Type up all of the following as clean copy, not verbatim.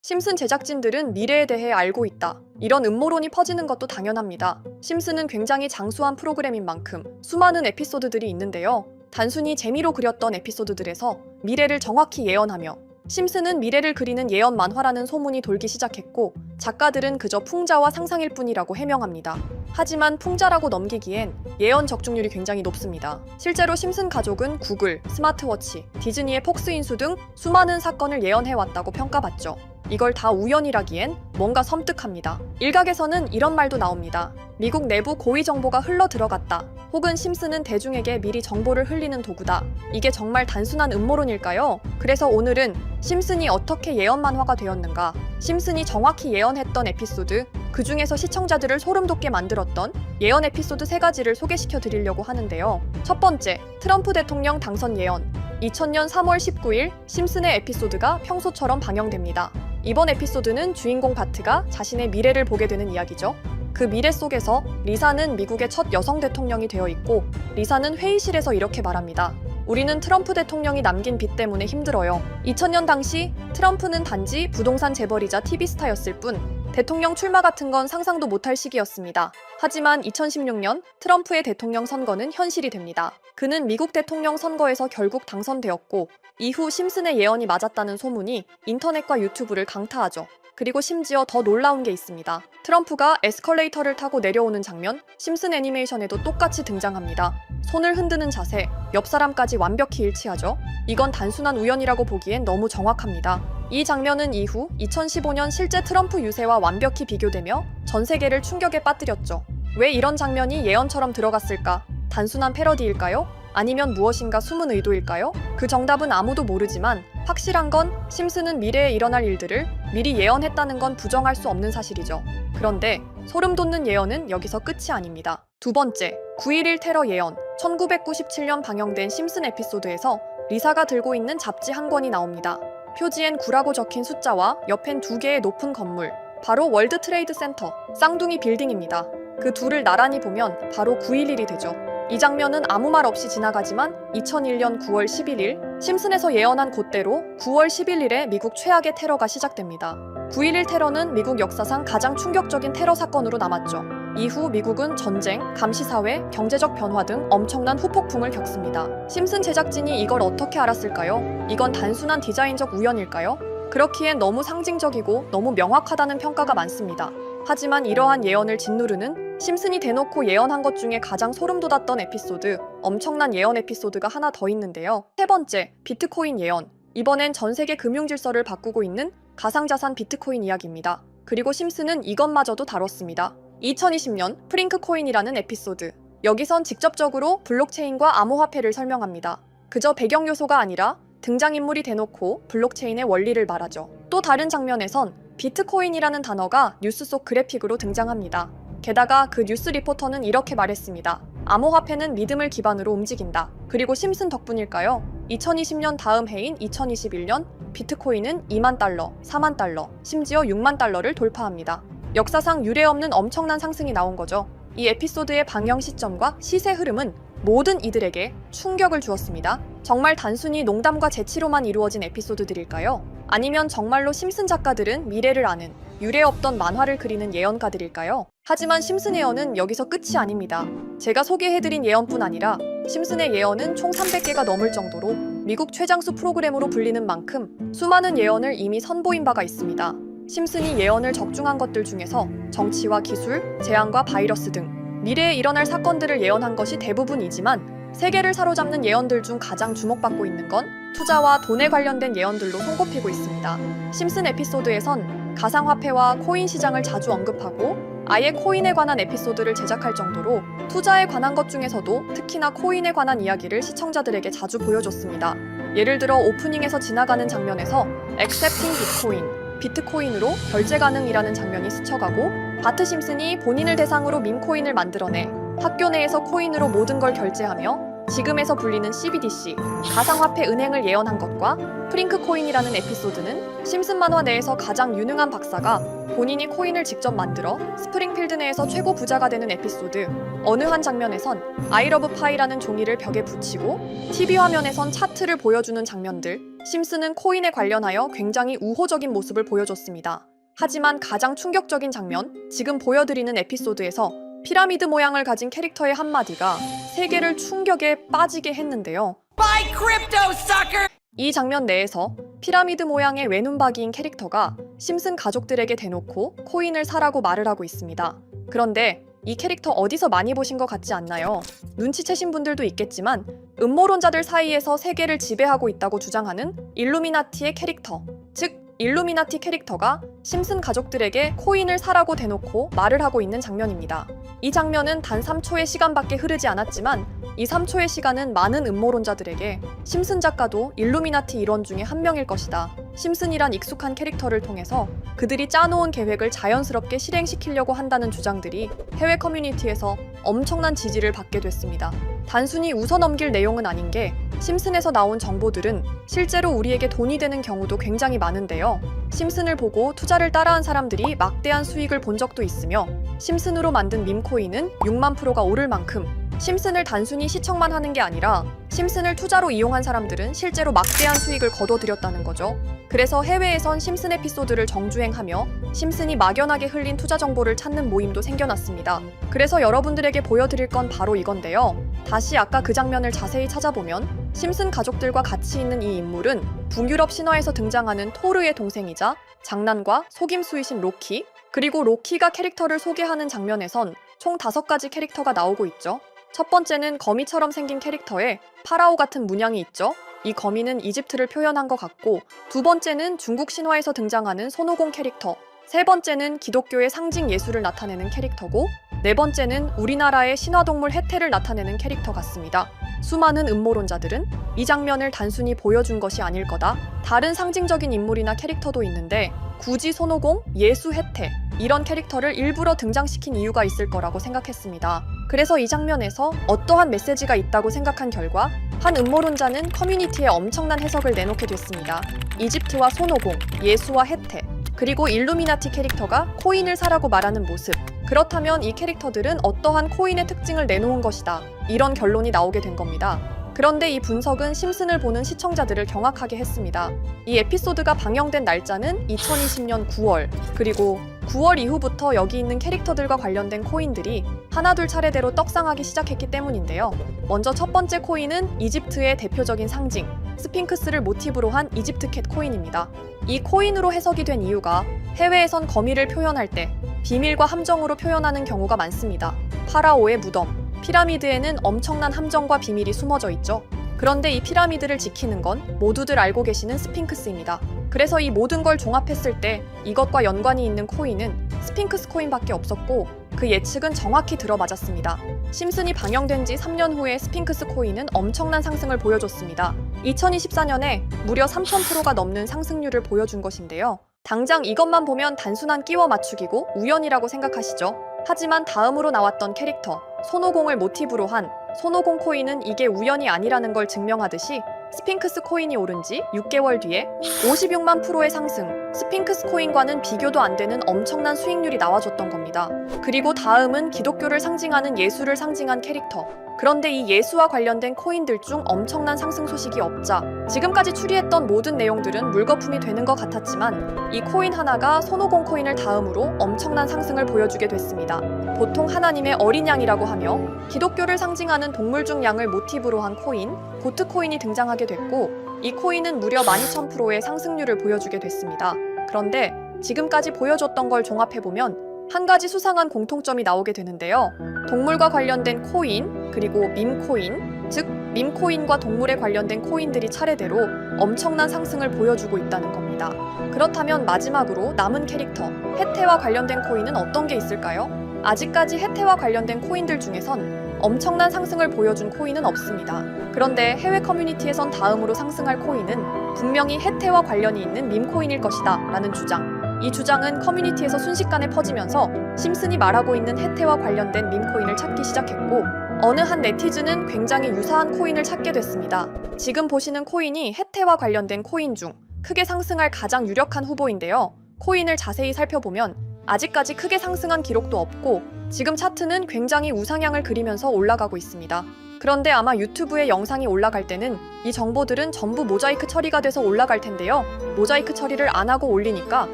심슨 제작진들은 미래에 대해 알고 있다. 이런 음모론이 퍼지는 것도 당연합니다. 심슨은 굉장히 장수한 프로그램인 만큼 수많은 에피소드들이 있는데요. 단순히 재미로 그렸던 에피소드들에서 미래를 정확히 예언하며 심슨은 미래를 그리는 예언 만화라는 소문이 돌기 시작했고 작가들은 그저 풍자와 상상일 뿐이라고 해명합니다. 하지만 풍자라고 넘기기엔 예언 적중률이 굉장히 높습니다. 실제로 심슨 가족은 구글, 스마트워치, 디즈니의 폭스 인수 등 수많은 사건을 예언해왔다고 평가받죠. 이걸 다 우연이라기엔 뭔가 섬뜩합니다. 일각에서는 이런 말도 나옵니다. 미국 내부 고위 정보가 흘러 들어갔다. 혹은 심슨은 대중에게 미리 정보를 흘리는 도구다. 이게 정말 단순한 음모론일까요? 그래서 오늘은 심슨이 어떻게 예언 만화가 되었는가, 심슨이 정확히 예언했던 에피소드, 그 중에서 시청자들을 소름 돋게 만들었던 예언 에피소드 3가지를 소개시켜 드리려고 하는데요. 첫 번째, 트럼프 대통령 당선 예언. 2000년 3월 19일 심슨의 에피소드가 평소처럼 방영됩니다. 이번 에피소드는 주인공 바트가 자신의 미래를 보게 되는 이야기죠. 그 미래 속에서 리사는 미국의 첫 여성 대통령이 되어 있고 리사는 회의실에서 이렇게 말합니다. 우리는 트럼프 대통령이 남긴 빚 때문에 힘들어요. 2000년 당시 트럼프는 단지 부동산 재벌이자 TV스타였을 뿐 대통령 출마 같은 건 상상도 못할 시기였습니다. 하지만 2016년 트럼프의 대통령 선거는 현실이 됩니다. 그는 미국 대통령 선거에서 결국 당선되었고 이후 심슨의 예언이 맞았다는 소문이 인터넷과 유튜브를 강타하죠. 그리고 심지어 더 놀라운 게 있습니다. 트럼프가 에스컬레이터를 타고 내려오는 장면, 심슨 애니메이션에도 똑같이 등장합니다. 손을 흔드는 자세, 옆 사람까지 완벽히 일치하죠. 이건 단순한 우연이라고 보기엔 너무 정확합니다. 이 장면은 이후 2015년 실제 트럼프 유세와 완벽히 비교되며 전 세계를 충격에 빠뜨렸죠. 왜 이런 장면이 예언처럼 들어갔을까? 단순한 패러디일까요? 아니면 무엇인가 숨은 의도일까요? 그 정답은 아무도 모르지만 확실한 건 심슨은 미래에 일어날 일들을 미리 예언했다는 건 부정할 수 없는 사실이죠. 그런데 소름 돋는 예언은 여기서 끝이 아닙니다. 두 번째, 9.11 테러 예언. 1997년 방영된 심슨 에피소드에서 리사가 들고 있는 잡지 한 권이 나옵니다. 표지엔 9라고 적힌 숫자와 옆엔 2개의 높은 건물, 바로 월드 트레이드 센터, 쌍둥이 빌딩입니다. 그 둘을 나란히 보면 바로 9.11이 되죠. 이 장면은 아무 말 없이 지나가지만 2001년 9월 11일 심슨에서 예언한 그대로 9월 11일에 미국 최악의 테러가 시작됩니다. 9.11 테러는 미국 역사상 가장 충격적인 테러 사건으로 남았죠. 이후 미국은 전쟁, 감시사회, 경제적 변화 등 엄청난 후폭풍을 겪습니다. 심슨 제작진이 이걸 어떻게 알았을까요? 이건 단순한 디자인적 우연일까요? 그렇기엔 너무 상징적이고 너무 명확하다는 평가가 많습니다. 하지만 이러한 예언을 짓누르는 심슨이 대놓고 예언한 것 중에 가장 소름 돋았던 에피소드, 엄청난 예언 에피소드가 하나 더 있는데요. 세 번째, 비트코인 예언. 이번엔 전 세계 금융 질서를 바꾸고 있는 가상자산 비트코인 이야기입니다. 그리고 심슨은 이것마저도 다뤘습니다. 2020년 프링크코인이라는 에피소드. 여기선 직접적으로 블록체인과 암호화폐를 설명합니다. 그저 배경 요소가 아니라 등장인물이 대놓고 블록체인의 원리를 말하죠. 또 다른 장면에선 비트코인이라는 단어가 뉴스 속 그래픽으로 등장합니다. 게다가 그 뉴스 리포터는 이렇게 말했습니다. 암호화폐는 믿음을 기반으로 움직인다. 그리고 심슨 덕분일까요? 2020년 다음 해인 2021년 비트코인은 2만 달러, 4만 달러, 심지어 6만 달러를 돌파합니다. 역사상 유례없는 엄청난 상승이 나온 거죠. 이 에피소드의 방영 시점과 시세 흐름은 모든 이들에게 충격을 주었습니다. 정말 단순히 농담과 재치로만 이루어진 에피소드들일까요? 아니면 정말로 심슨 작가들은 미래를 아는 유례없던 만화를 그리는 예언가들일까요? 하지만 심슨 예언은 여기서 끝이 아닙니다. 제가 소개해드린 예언뿐 아니라 심슨의 예언은 총 300개가 넘을 정도로 미국 최장수 프로그램으로 불리는 만큼 수많은 예언을 이미 선보인 바가 있습니다. 심슨이 예언을 적중한 것들 중에서 정치와 기술, 재앙과 바이러스 등 미래에 일어날 사건들을 예언한 것이 대부분이지만 세계를 사로잡는 예언들 중 가장 주목받고 있는 건 투자와 돈에 관련된 예언들로 손꼽히고 있습니다. 심슨 에피소드에선 가상화폐와 코인 시장을 자주 언급하고 아예 코인에 관한 에피소드를 제작할 정도로 투자에 관한 것 중에서도 특히나 코인에 관한 이야기를 시청자들에게 자주 보여줬습니다. 예를 들어 오프닝에서 지나가는 장면에서 Accepting Bitcoin, 비트코인으로 결제 가능이라는 장면이 스쳐가고 바트 심슨이 본인을 대상으로 밈코인을 만들어내 학교 내에서 코인으로 모든 걸 결제하며 지금에서 불리는 CBDC, 가상화폐 은행을 예언한 것과 프링크 코인이라는 에피소드는 심슨 만화 내에서 가장 유능한 박사가 본인이 코인을 직접 만들어 스프링필드 내에서 최고 부자가 되는 에피소드, 어느 한 장면에선 I love pie라는 종이를 벽에 붙이고 TV 화면에선 차트를 보여주는 장면들, 심슨은 코인에 관련하여 굉장히 우호적인 모습을 보여줬습니다. 하지만 가장 충격적인 장면, 지금 보여드리는 에피소드에서 피라미드 모양을 가진 캐릭터의 한마디가 세계를 충격에 빠지게 했는데요. Buy crypto, sucker! 이 장면 내에서 피라미드 모양의 외눈박이인 캐릭터가 심슨 가족들에게 대놓고 코인을 사라고 말을 하고 있습니다. 그런데 이 캐릭터 어디서 많이 보신 것 같지 않나요? 눈치채신 분들도 있겠지만 음모론자들 사이에서 세계를 지배하고 있다고 주장하는 일루미나티의 캐릭터, 즉 일루미나티 캐릭터가 심슨 가족들에게 코인을 사라고 대놓고 말을 하고 있는 장면입니다. 이 장면은 단 3초의 시간밖에 흐르지 않았지만 이 3초의 시간은 많은 음모론자들에게 심슨 작가도 일루미나티 일원 중에 한 명일 것이다. 심슨이란 익숙한 캐릭터를 통해서 그들이 짜놓은 계획을 자연스럽게 실행시키려고 한다는 주장들이 해외 커뮤니티에서 엄청난 지지를 받게 됐습니다. 단순히 웃어넘길 내용은 아닌 게 심슨에서 나온 정보들은 실제로 우리에게 돈이 되는 경우도 굉장히 많은데요. 심슨을 보고 투자를 따라한 사람들이 막대한 수익을 본 적도 있으며 심슨으로 만든 밈코인은 6만 프로가 오를 만큼 심슨을 단순히 시청만 하는 게 아니라 심슨을 투자로 이용한 사람들은 실제로 막대한 수익을 거둬들였다는 거죠. 그래서 해외에선 심슨 에피소드를 정주행하며 심슨이 막연하게 흘린 투자 정보를 찾는 모임도 생겨났습니다. 그래서 여러분들에게 보여드릴 건 바로 이건데요. 다시 아까 그 장면을 자세히 찾아보면 심슨 가족들과 같이 있는 이 인물은 북유럽 신화에서 등장하는 토르의 동생이자 장난과 속임수이신 로키, 그리고 로키가 캐릭터를 소개하는 장면에선 총 5가지 캐릭터가 나오고 있죠. 첫 번째는 거미처럼 생긴 캐릭터에 파라오 같은 문양이 있죠. 이 거미는 이집트를 표현한 것 같고, 두 번째는 중국 신화에서 등장하는 손오공 캐릭터, 세 번째는 기독교의 상징 예수를 나타내는 캐릭터고, 네 번째는 우리나라의 신화동물 해태를 나타내는 캐릭터 같습니다. 수많은 음모론자들은 이 장면을 단순히 보여준 것이 아닐 거다, 다른 상징적인 인물이나 캐릭터도 있는데 굳이 손오공, 예수, 해태 이런 캐릭터를 일부러 등장시킨 이유가 있을 거라고 생각했습니다. 그래서 이 장면에서 어떠한 메시지가 있다고 생각한 결과 한 음모론자는 커뮤니티에 엄청난 해석을 내놓게 됐습니다. 이집트와 손오공, 예수와 해태, 그리고 일루미나티 캐릭터가 코인을 사라고 말하는 모습, 그렇다면 이 캐릭터들은 어떠한 코인의 특징을 내놓은 것이다, 이런 결론이 나오게 된 겁니다. 그런데 이 분석은 심슨을 보는 시청자들을 경악하게 했습니다. 이 에피소드가 방영된 날짜는 2020년 9월, 그리고 9월 이후부터 여기 있는 캐릭터들과 관련된 코인들이 하나둘 차례대로 떡상하기 시작했기 때문인데요. 먼저 첫 번째 코인은 이집트의 대표적인 상징, 스핑크스를 모티브로 한 이집트 캣 코인입니다. 이 코인으로 해석이 된 이유가 해외에선 거미를 표현할 때 비밀과 함정으로 표현하는 경우가 많습니다. 파라오의 무덤, 피라미드에는 엄청난 함정과 비밀이 숨어져 있죠. 그런데 이 피라미드를 지키는 건 모두들 알고 계시는 스핑크스입니다. 그래서 이 모든 걸 종합했을 때 이것과 연관이 있는 코인은 스핑크스 코인밖에 없었고, 그 예측은 정확히 들어맞았습니다. 심슨이 방영된 지 3년 후에 스핑크스 코인은 엄청난 상승을 보여줬습니다. 2024년에 무려 3000%가 넘는 상승률을 보여준 것인데요. 당장 이것만 보면 단순한 끼워 맞추기고 우연이라고 생각하시죠? 하지만 다음으로 나왔던 캐릭터, 손오공을 모티브로 한 손오공 코인은 이게 우연이 아니라는 걸 증명하듯이 스핑크스 코인이 오른 지 6개월 뒤에 56만 프로의 상승, 스핑크스 코인과는 비교도 안 되는 엄청난 수익률이 나와줬던 겁니다. 그리고 다음은 기독교를 상징하는 예수를 상징한 캐릭터. 그런데 이 예수와 관련된 코인들 중 엄청난 상승 소식이 없자 지금까지 추리했던 모든 내용들은 물거품이 되는 것 같았지만 이 코인 하나가 손오공 코인을 다음으로 엄청난 상승을 보여주게 됐습니다. 보통 하나님의 어린 양이라고 하며 기독교를 상징하는 동물 중 양을 모티브로 한 코인, 고트 코인이 등장하게 됐고, 이 코인은 무려 12,000%의 상승률을 보여주게 됐습니다. 그런데 지금까지 보여줬던 걸 종합해보면 한 가지 수상한 공통점이 나오게 되는데요. 동물과 관련된 코인, 그리고 밈코인, 즉 밈코인과 동물에 관련된 코인들이 차례대로 엄청난 상승을 보여주고 있다는 겁니다. 그렇다면 마지막으로 남은 캐릭터, 해태와 관련된 코인은 어떤 게 있을까요? 아직까지 해태와 관련된 코인들 중에선 엄청난 상승을 보여준 코인은 없습니다. 그런데 해외 커뮤니티에선 다음으로 상승할 코인은 분명히 해태와 관련이 있는 밈코인일 것이다 라는 주장. 이 주장은 커뮤니티에서 순식간에 퍼지면서 심슨이 말하고 있는 해태와 관련된 밈코인을 찾기 시작했고, 어느 한 네티즌은 굉장히 유사한 코인을 찾게 됐습니다. 지금 보시는 코인이 해태와 관련된 코인 중 크게 상승할 가장 유력한 후보인데요. 코인을 자세히 살펴보면 아직까지 크게 상승한 기록도 없고 지금 차트는 굉장히 우상향을 그리면서 올라가고 있습니다. 그런데 아마 유튜브에 영상이 올라갈 때는 이 정보들은 전부 모자이크 처리가 돼서 올라갈 텐데요. 모자이크 처리를 안 하고 올리니까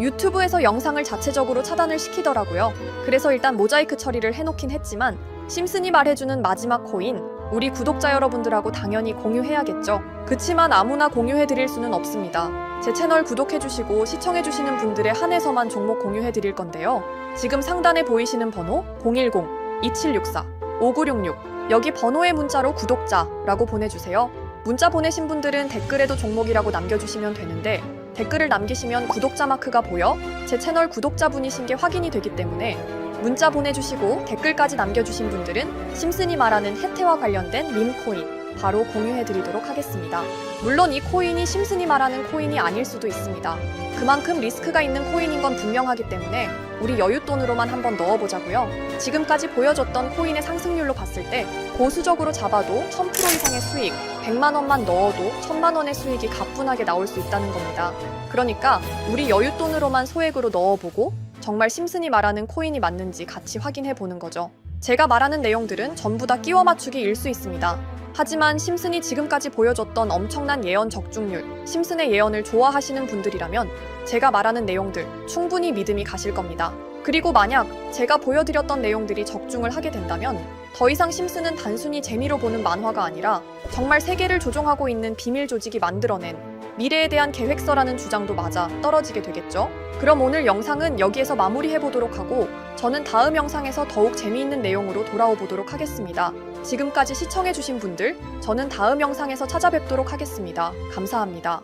유튜브에서 영상을 자체적으로 차단을 시키더라고요. 그래서 일단 모자이크 처리를 해놓긴 했지만 심슨이 말해주는 마지막 코인, 우리 구독자 여러분들하고 당연히 공유해야겠죠. 그치만 아무나 공유해드릴 수는 없습니다. 제 채널 구독해주시고 시청해주시는 분들에 한해서만 종목 공유해드릴 건데요. 지금 상단에 보이시는 번호 010-2764-5966 여기 번호의 문자로 구독자라고 보내주세요. 문자 보내신 분들은 댓글에도 종목이라고 남겨주시면 되는데 댓글을 남기시면 구독자 마크가 보여 제 채널 구독자분이신 게 확인이 되기 때문에 문자 보내주시고 댓글까지 남겨주신 분들은 심슨이 말하는 해태와 관련된 밈코인 바로 공유해드리도록 하겠습니다. 물론 이 코인이 심슨이 말하는 코인이 아닐 수도 있습니다. 그만큼 리스크가 있는 코인인 건 분명하기 때문에 우리 여윳돈으로만 한번 넣어보자고요. 지금까지 보여줬던 코인의 상승률로 봤을 때 보수적으로 잡아도 1000% 이상의 수익, 100만 원만 넣어도 1000만 원의 수익이 가뿐하게 나올 수 있다는 겁니다. 그러니까 우리 여윳돈으로만 소액으로 넣어보고 정말 심슨이 말하는 코인이 맞는지 같이 확인해 보는 거죠. 제가 말하는 내용들은 전부 다 끼워 맞추기일 수 있습니다. 하지만 심슨이 지금까지 보여줬던 엄청난 예언 적중률, 심슨의 예언을 좋아하시는 분들이라면 제가 말하는 내용들 충분히 믿음이 가실 겁니다. 그리고 만약 제가 보여드렸던 내용들이 적중을 하게 된다면 더 이상 심슨은 단순히 재미로 보는 만화가 아니라 정말 세계를 조종하고 있는 비밀 조직이 만들어낸 미래에 대한 계획서라는 주장도 맞아 떨어지게 되겠죠? 그럼 오늘 영상은 여기에서 마무리해보도록 하고 저는 다음 영상에서 더욱 재미있는 내용으로 돌아오도록 하겠습니다. 지금까지 시청해주신 분들, 저는 다음 영상에서 찾아뵙도록 하겠습니다. 감사합니다.